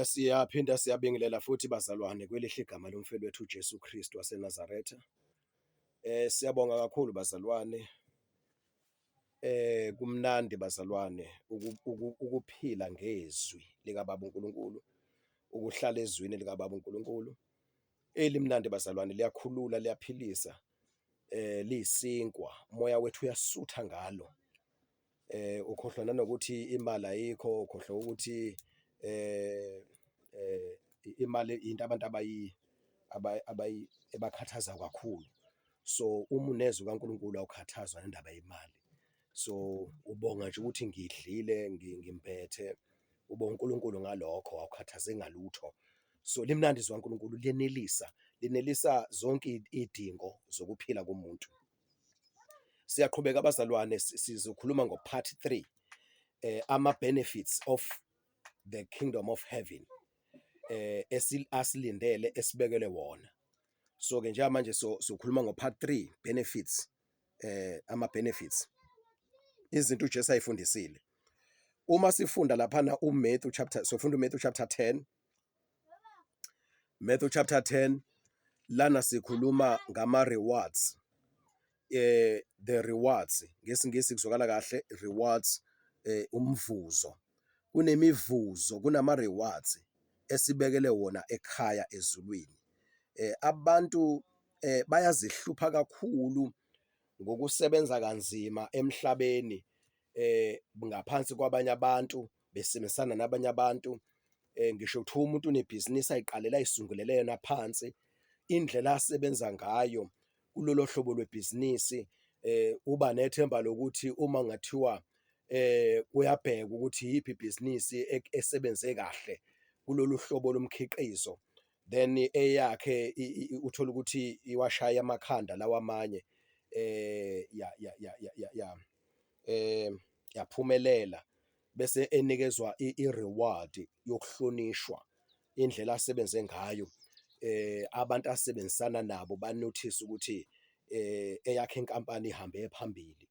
Siyaphinda siyabingelela futhi bazalwane kwelihle igama lomfelo wethu uJesu Kristu waseNazaretha. Siyabonga kakhulu bazalwane. Kumnandi bazalwane ukuphila ngezwi lika Baba uNkulunkulu, ukuhlala ezwini lika Baba uNkulunkulu. Elimnandi bazalwane, liyakhulula, liyaphilisa, liyisinkwa, umoya wethu uyasutha ngalo. Ukhohlwa nanokuthi imali ayikho, ukhohlwa ukuthi imali into abantu ebakhathaza kakhulu. So uma unezwi kaNkulunkulu awukhathazwa nendaba yemali. So ubonga nje ukuthi ngidlile, ngimphethe, ubonga uNkulunkulu ngalokho, awukhathazeki ngalutho. So limnandi izwi kaNkulunkulu, linelisa zonke idingo zokuphila komuntu. Siyaqhubeka abazalwane, sizokhuluma ngo-part 3, ama-benefits of the kingdom of heaven, asilindele, esibekele wona. So-ke njengamanje sokhuluma ngo-part 3, benefits, ama-benefits, izinto uJesu ayifundisile. Uma sifunda laphana uMatthew chapter, sofunda uMatthew chapter 10, Matthew chapter 10, lana sikhuluma ngama-rewards. The rewards, ngesingisi kuzwakala kahle, rewards, umvuzo. Kunemivuzo, kunama-rewards esibekele wona ekhaya ezulwini. Abantu bayazihlupha kakhulu ngokusebenza kanzima emhlabeni, ngaphansi kwabanye abantu, besebenzisana nabanye abantu. Ngisho kuthiwa umuntu unebhizinisi ayiqalela ayisungulele yena phansi, indlela asebenza ngayo kulolo hlobo lwebhizinisi, uba nethemba lokuthi uma ngathiwa kuyabheka ukuthi yiphi ibhizinisi esebenze kahle kulolu hlobo lomkhiqizo, then eyakhe uthola ukuthi iwashaya amakhanda lawa amanye, yaphumelela, bese enikezwa i-reward yokuhlonishwa indlela asebenze ngayo. Abantu asebenzisana nabo banothisa ukuthi eyakhe inkampani ihambe phambili.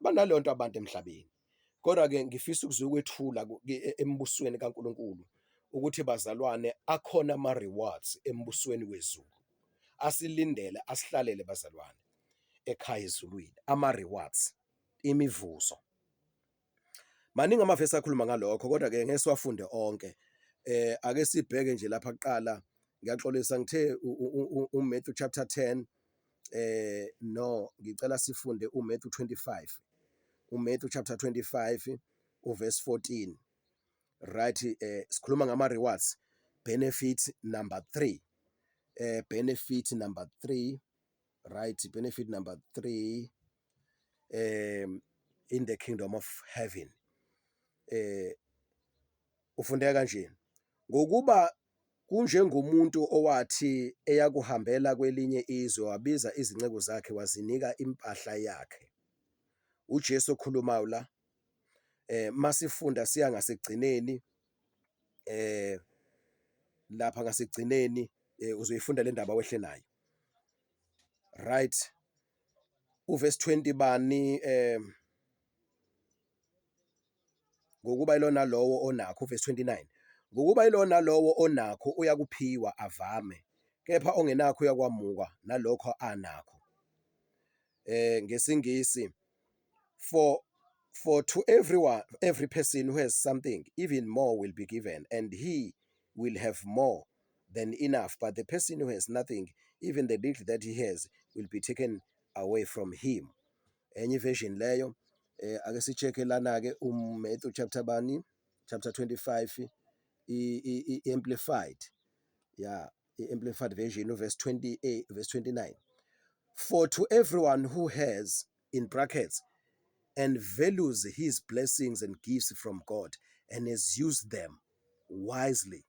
Banaleyo nto abantu emhlabeni. Kodwa-ke ngifisa ukuzokwethula embusweni kaNkulunkulu ukuthi bazalwane, akhona ama-rewards embusweni wezulu. Asilindele, asihlalele bazalwane ekhaya ezulwini, ama-rewards, imivuzo. Maningi amavesi akhuluma ngalokho, kodwa-ke ngeke siwafunde onke. Ake sibheke nje lapha kuqala. Ngiyaxolisa ngithe uMatthew chapter 10, no, ngicela sifunde uMatthew 25. uMatthew chapter 25 uverse 14. Right, sikhuluma ngama-rewards. Benefit number 3. Benefit number 3, right? Benefit number 3 in the kingdom of heaven. Ufundeka kanje: ngokuba kunjengomuntu owathi eyakuhambela kwelinye izwe, wabiza izinceku zakhe, wazinika impahla yakhe. uJesu okhulumayo la. Masifunda siya ngasekugcineni, lapha ngasekugcineni, uzoyifunda le ndaba wehle nayo. Right, uverse 20 bani, ngokuba ilona lowo onakho, uverse 29, ngokuba ilona lowo onakho uyakuphiwa avame, kepha ongenakho uyakwamukwa nalokho anakho. Ngesingisi, for to every person who has something, even more will be given, and he will have more than enough. But the person who has nothing, even the little that he has, will be taken away from him. Enye version leyo. Ake sicheke lana-ke uMatthew chapter bani, chapter 25, i-amplified. Yeah, i-amplified version, verse 28, verse 29. For to everyone who has, in brackets, and values his blessings and gifts from God, and has used them wisely.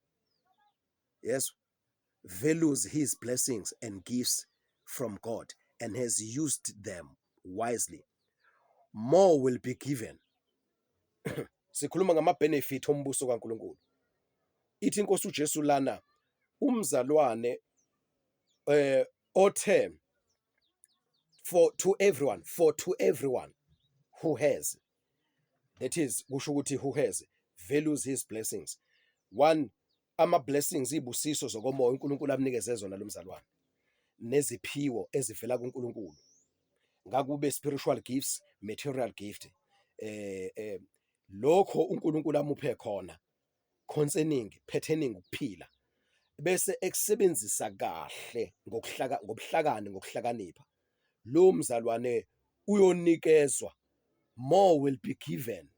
Yes, values his blessings and gifts from God, and has used them wisely, more will be given. Sikhuluma ngama-benefit ombuso kaNkulunkulu. Ithi inkosi uJesu lana, umzalwane othe, for to everyone who has, that is kusho ukuthi who has, values his blessings, One, ama-blessings, iy'busiso zokomoya uNkulunkulu amnikeze zona lo mzalwane, neziphiwo ezivela kuNkulunkulu, ngakube spiritual gifts, material gift, lokho uNkulunkulu amuphe khona pertaining ukuphila, bese ekusebenzisa kahle ngobuhlakani, ngokuhlakanipha, lo mzalwane uyonikezwa, more will be given,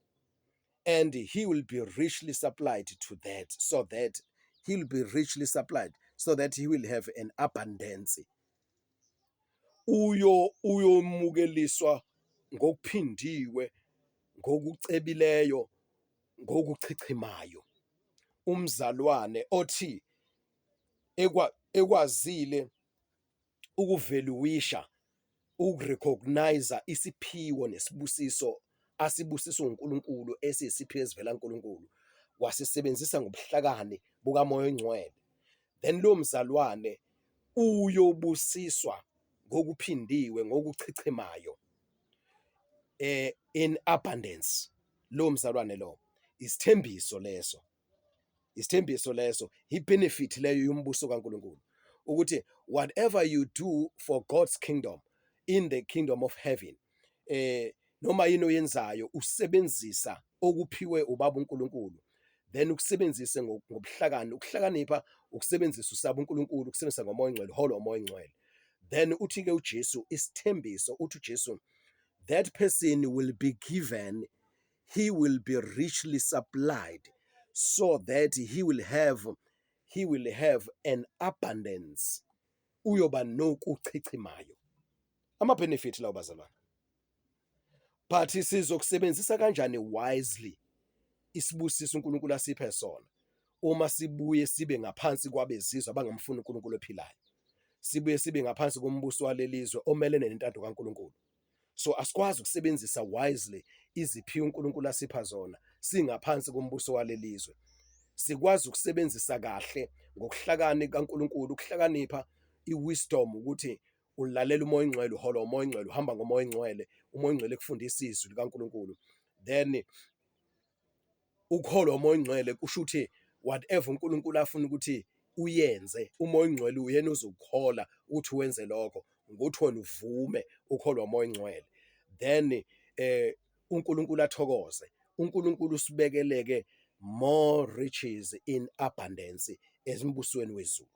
and he will be richly supplied to that, so that he will be richly supplied, so that he will have an abundance. Uyomukeliswa ngokuphindiwe, ngokucebileyo, ngokuchichimayo. Umzalwane othi ekwazile ukuvaluisha, ukurecognize isiphiwo nesibusiso asibusiswe uNkulunkulu, esiyisiphiwo esivela kuNkulunkulu, wasisebenzisa ngobuhlakani bukaMoya oNgcwele, then lo mzalwane uyobusiswa ngokuphindiwe, ngokuchichimayo, in abundance. Lo mzalwane lo isithembiso leso, isithembiso leso, ibenefit leyo yombuso kaNkulunkulu, ukuthi whatever you do for God's kingdom, in the kingdom of heaven, noma yini oyenzayo usebenzisa okuphiwe ubaba uNkulunkulu, then ukusebenzise ngobuhlakani, ukuhlakanipha, ukusebenzisa usaba uNkulunkulu, ukusebenzisa ngoMoya oNgcwele, holo uMoya oNgcwele. Then uthi ke uJesu isithembiso, uthi uJesu, that person will be given, he will be richly supplied, so that he will have an abundance. Uyoba nokuchichimayo, ama-benefit lawo bazalwane. But sizokusebenzisa kanjani wisely isibusiso uNkulunkulu asiphe sona, uma sibuye sibe ngaphansi kwabezizwe abangamfuni uNkulunkulu ophilayo, sibuye sibe ngaphansi kombuso walelizwe omelene nentando kaNkulunkulu? So asikwazi ukusebenzisa wisely iziphiwo uNkulunkulu asipha zona singaphansi kombuso walelizwe. Sikwazi ukusebenzisa kahle ngokuhlakani kaNkulunkulu, ukuhlakanipha, i-wisdom, ukuthi ulalela uMoya oNgcwele, uhola uMoya oNgcwele, uhamba ngoMoya oNgcwele, uMoya oNgcwele ekufundisa izwi likaNkulunkulu. Then ukholwa uMoya oNgcwele kusho ukuthi whatever uNkulunkulu afuna ukuthi uyenze, uMoya oNgcwele uyena ozokukhola ukuthi wenze lokho, ngokuthi wena uvume ukholwa uMoya oNgcwele. Then uNkulunkulu athokoze, uNkulunkulu usibekeleke more riches in abundance ezimbusweni wezulu.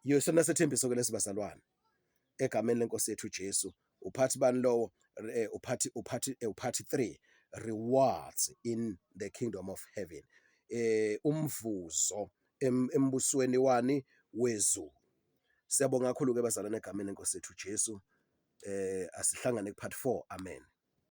Yisona sethembiso ke lesibazalwane, egameni lenkosi yethu uJesu. Uphathi bani lowo? Uphathi 3, rewards in the kingdom of heaven, umvuzo embusweni wani wezulu. Siyabonga kakhulu ke bazalwane, egameni lenkosi yethu uJesu. Asihlangane kuphathi 4. Amen.